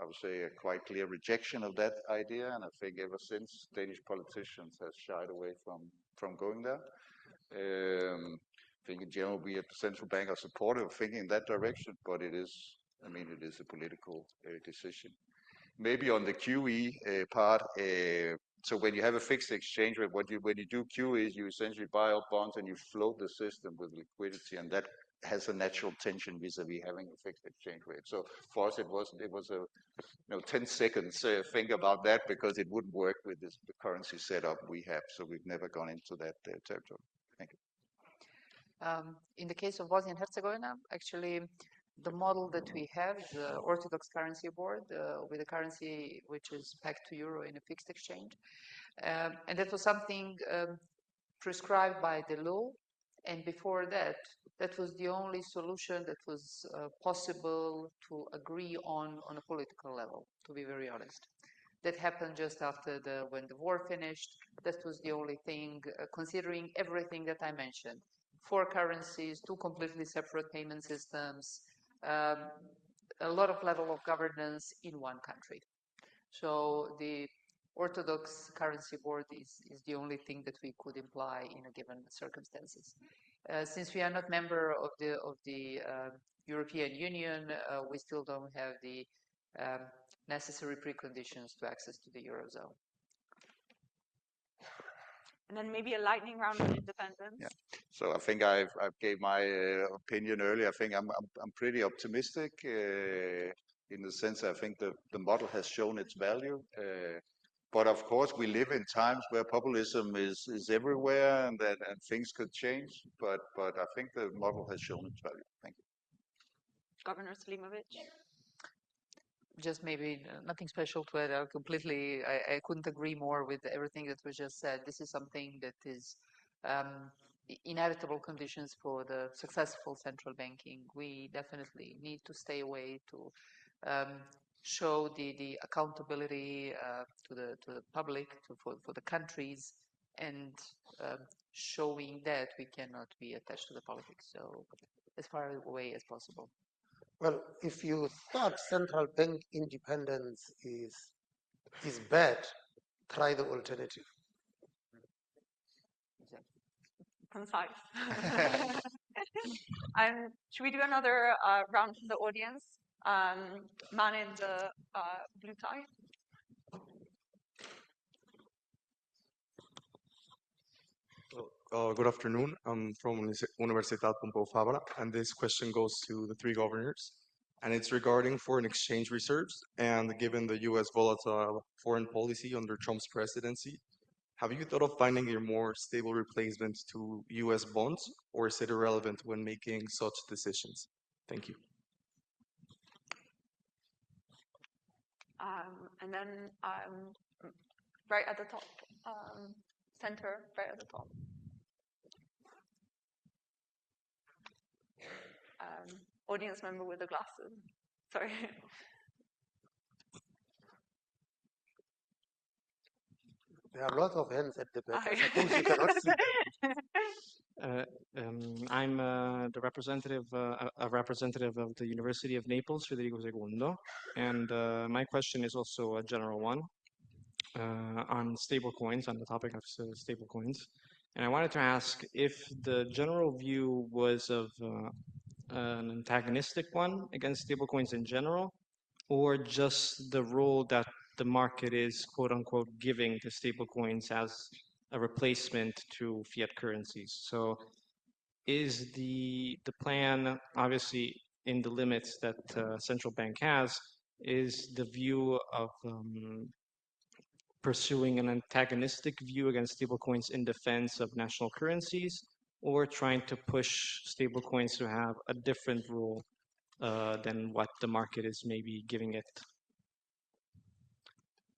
C: I would say, a quite clear rejection of that idea, and I think ever since Danish politicians have shied away from going there. I think in general we at the central bank are supportive of thinking in that direction, but it is a political decision. Maybe on the QE part, so when you have a fixed exchange rate, when you do QE is you essentially buy up bonds and you float the system with liquidity, and that has a natural tension vis-a-vis having a fixed exchange rate. So for us, it was a 10 seconds think about that, because it wouldn't work with the currency setup we have. So we've never gone into that territory. Thank you.
D: In the case of Bosnia and Herzegovina, actually, the model that we have, the Orthodox currency board, with a currency which is pegged to euro in a fixed exchange. And that was something prescribed by the law. And before that, that was the only solution that was possible to agree on a political level, to be very honest. That happened just after when the war finished. That was the only thing, considering everything that I mentioned. 4 currencies, 2 completely separate payment systems, a lot of level of governance in one country. So the Orthodox currency board is the only thing that we could imply in a given circumstances. Since we are not member of the European Union, we still don't have the necessary preconditions to access to the Eurozone.
B: And then maybe a lightning round on independence.
C: Yeah. So I think I gave my opinion earlier. I think I'm pretty optimistic in the sense I think the model has shown its value. But of course, we live in times where populism is everywhere, and things could change. But I think the model has shown its value. Thank you.
B: Governor Selimović.
D: Just maybe nothing special to add. I couldn't agree more with everything that was just said. This is something that is inevitable conditions for the successful central banking. We definitely need to stay away to show the accountability to the public, for the countries, and showing that we cannot be attached to the politics. So as far away as possible.
E: Well, if you thought central bank independence is bad, try the alternative.
B: Concise. Should we do another round from the audience? Man in the blue tie.
H: Good afternoon. I'm from Universitat Pompeu Fabra, and this question goes to the three governors. And it's regarding foreign exchange reserves. And given the U.S. volatile foreign policy under Trump's presidency, have you thought of finding a more stable replacement to U.S. bonds, or is it irrelevant when making such decisions? Thank you.
B: And then right at the top, center, right at the top. Audience member with the glasses. Sorry.
E: There are lots of hands at the back. I suppose you cannot see them.
I: I'm the representative, a representative of the University of Naples, Federico II, and my question is also a general one on stablecoins, on the topic of stablecoins. And I wanted to ask if the general view was of an antagonistic one against stablecoins in general, or just the role that the market is, quote unquote, giving to stablecoins as a replacement to fiat currencies. So is the plan, obviously in the limits that central bank has, is the view of pursuing an antagonistic view against stablecoins in defense of national currencies, or trying to push stablecoins to have a different role than what the market is maybe giving it?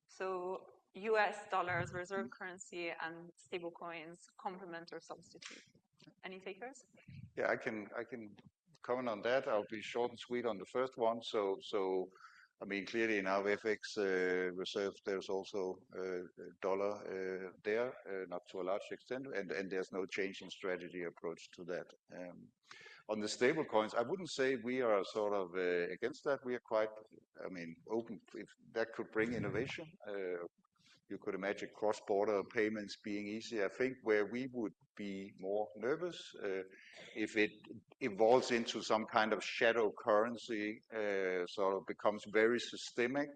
B: So US dollars, reserve currency, and stablecoins complement or substitute. Any takers?
C: Yeah, I can comment on that. I'll be short and sweet on the first one. So I mean, clearly in our FX reserves, there's also dollar there, not to a large extent, and there's no change in strategy approach to that. On the stable coins, I wouldn't say we are sort of against that. We are quite, I mean, open if that could bring innovation. You could imagine cross-border payments being easy. I think where we would be more nervous if it evolves into some kind of shadow currency, sort of becomes very systemic.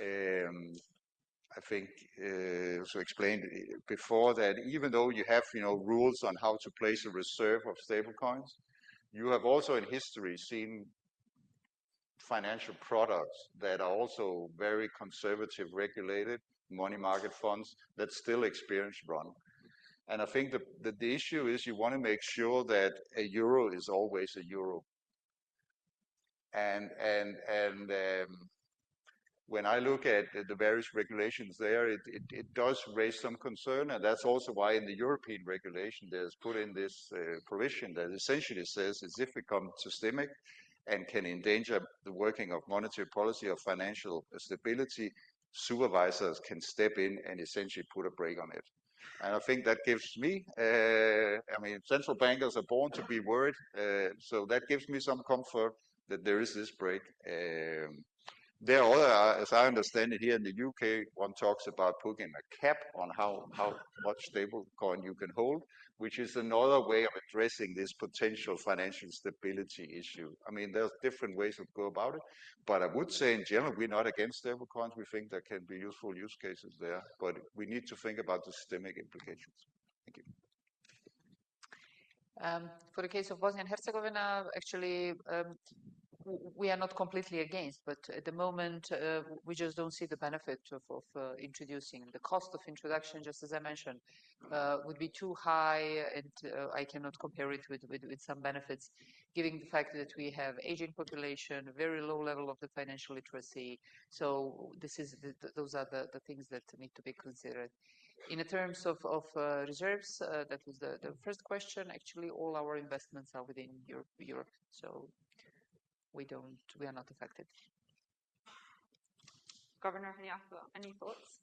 C: I think, so explained before that even though you have, rules on how to place a reserve of stablecoins, you have also in history seen financial products that are also very conservative regulated, money market funds that still experience run. And I think the issue is you want to make sure that a euro is always a euro. And when I look at the various regulations there, it does raise some concern, and that's also why in the European regulation there's put in this provision that essentially says as if it becomes systemic and can endanger the working of monetary policy or financial stability, supervisors can step in and essentially put a brake on it. And I think that gives me, I mean, central bankers are born to be worried, so that gives me some comfort that there is this brake. There are other, as I understand it here in the UK, one talks about putting a cap on how much stable coin you can hold, which is another way of addressing this potential financial stability issue. I mean, there's different ways of go about it, but I would say in general, we're not against stable coins. We think there can be useful use cases there, but we need to think about the systemic implications. Thank you.
D: For the case of Bosnia and Herzegovina, actually, we are not completely against, but at the moment, we just don't see the benefit of introducing. The cost of introduction, just as I mentioned, would be too high, and I cannot compare it with some benefits, given the fact that we have aging population, very low level of the financial literacy. So those are the things that need to be considered. In terms of reserves, that was the first question. Actually, all our investments are within Europe, so we are not affected.
B: Governor Kganyago, any thoughts?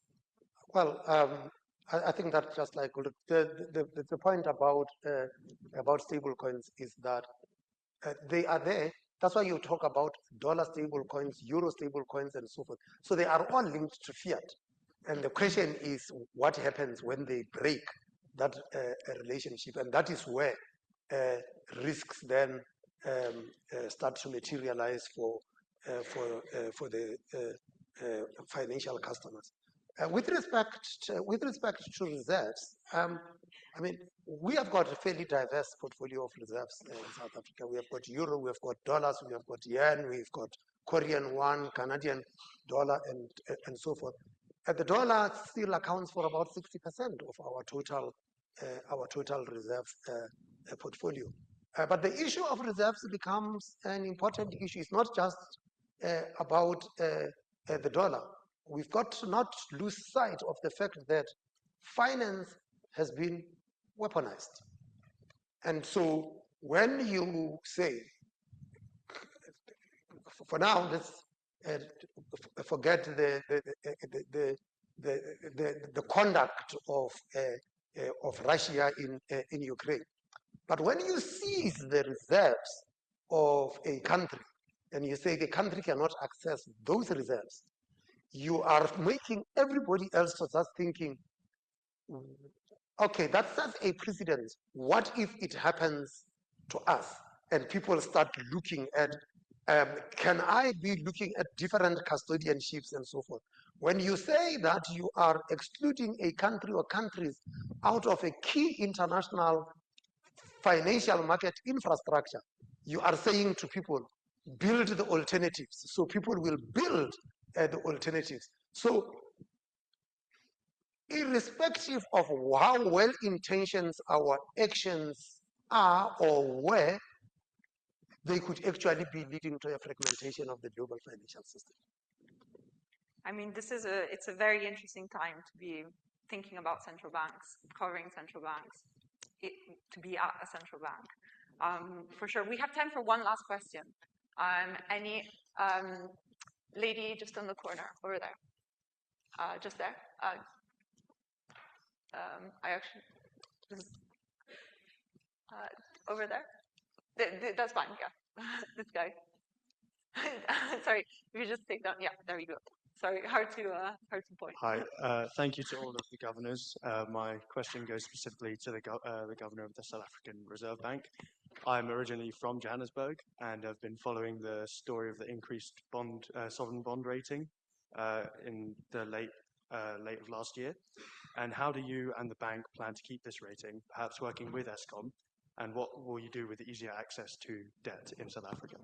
E: Well, I think that just like the point about stable coins is that they are there. That's why you talk about dollar stable coins, euro stable coins, and so forth. So they are all linked to fiat. And the question is what happens when they break that relationship, and that is where risks then start to materialize for for the financial customers. With respect to reserves, I mean, we have got a fairly diverse portfolio of reserves in South Africa. We have got euro, we have got dollars, we have got yen, we've got Korean won, Canadian dollar, and so forth. And the dollar still accounts for about 60% of our total reserves portfolio. But the issue of reserves becomes an important issue. It's not just about the dollar. We've got to not lose sight of the fact that finance has been weaponized. And so when you say, for now, let's forget the conduct of Russia in Ukraine. But when you seize the reserves of a country and you say the country cannot access those reserves, you are making everybody else to start thinking, okay, that sets a precedent. What if it happens to us? And people start looking at, can I be looking at different custodianships and so forth? When you say that you are excluding a country or countries out of a key international financial market infrastructure, you are saying to people, build the alternatives. So people will build the alternatives. So irrespective of how well-intentioned our actions are or were, they could actually be leading to a fragmentation of the global financial system.
B: I mean, it's a very interesting time to be thinking about central banks, covering central banks, to be at a central bank. For sure. We have time for one last question. Any lady just on the corner over there? Just there? I actually, over there? That's fine, yeah. This guy. Sorry, if you just take down, yeah, there you go. Sorry, hard to point.
J: Hi, thank you to all of the governors. My question goes specifically to the governor of the South African Reserve Bank. I'm originally from Johannesburg and have been following the story of the increased sovereign bond rating in the late of last year. And how do you and the bank plan to keep this rating, perhaps working with Eskom? And what will you do with easier access to debt in South Africa?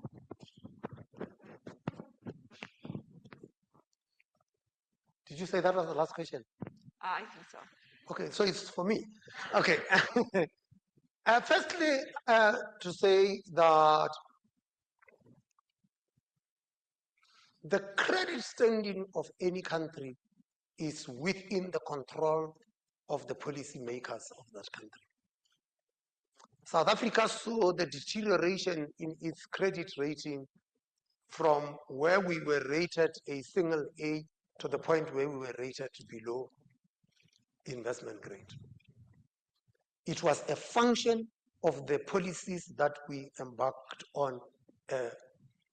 E: Did you say that was the last question?
B: I think so.
E: Okay, so it's for me. Okay. Firstly, to say that the credit standing of any country is within the control of the policymakers of that country. South Africa saw the deterioration in its credit rating from where we were rated a single A to the point where we were rated below investment grade. It was a function of the policies that we embarked on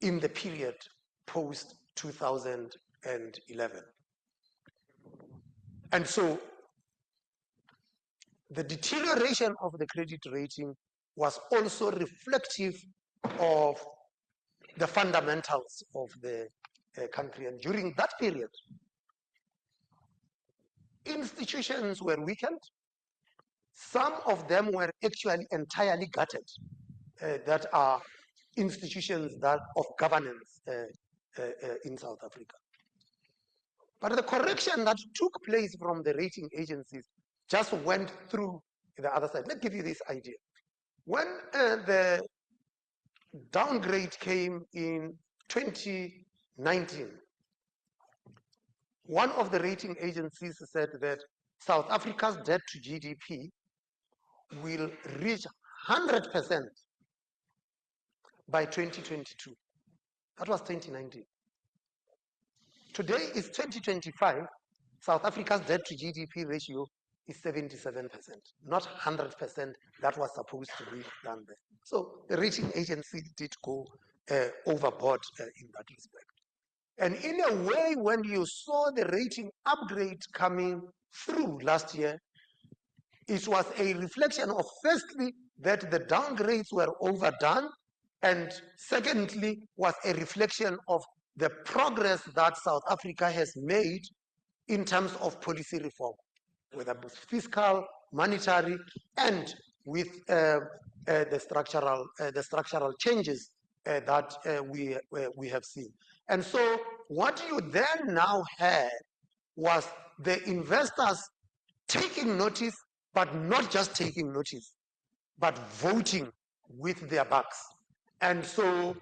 E: in the period post-2011. And so the deterioration of the credit rating was also reflective of the fundamentals of the country. And during that period, institutions were weakened. Some of them were actually entirely gutted. That are institutions that of governance in South Africa. But the correction that took place from the rating agencies just went through the other side. Let me give you this idea. When the downgrade came in 2019, one of the rating agencies said that South Africa's debt to GDP will reach 100% by 2022. That was 2019. Today is 2025. South Africa's debt to GDP ratio is 77%, not 100% that was supposed to be done there. So the rating agency did go overboard in that respect. And in a way, when you saw the rating upgrade coming through last year, it was a reflection of, firstly, that the downgrades were overdone, and secondly, was a reflection of the progress that South Africa has made in terms of policy reform, whether fiscal, monetary, and with the structural changes that we have seen. And so what you then now had was the investors taking notice, but not just taking notice, but voting with their bucks. And so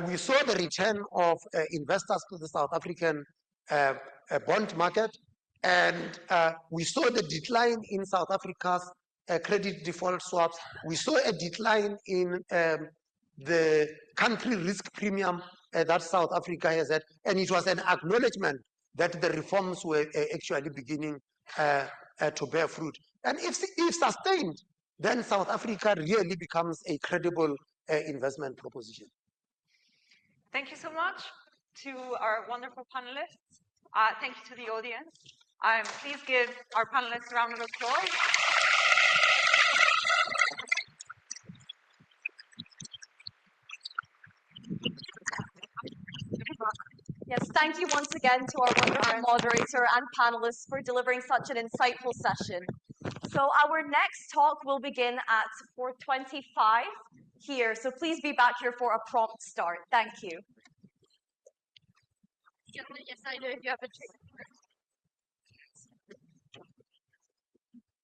E: we saw the return of investors to the South African bond market, and we saw the decline in South Africa's credit default swaps. We saw a decline in the country risk premium that South Africa has had, and it was an acknowledgement that the reforms were actually beginning to bear fruit. And if sustained, then South Africa really becomes a credible investment proposition.
B: Thank you so much to our wonderful panelists. Thank you to the audience. Please give our panelists a round of applause.
A: Yes, thank you once again to our wonderful moderator and panelists for delivering such an insightful session. So our next talk will begin at 4:25 here. So please be back here for a prompt start. Thank you.
K: Yes, I know if you have a drink.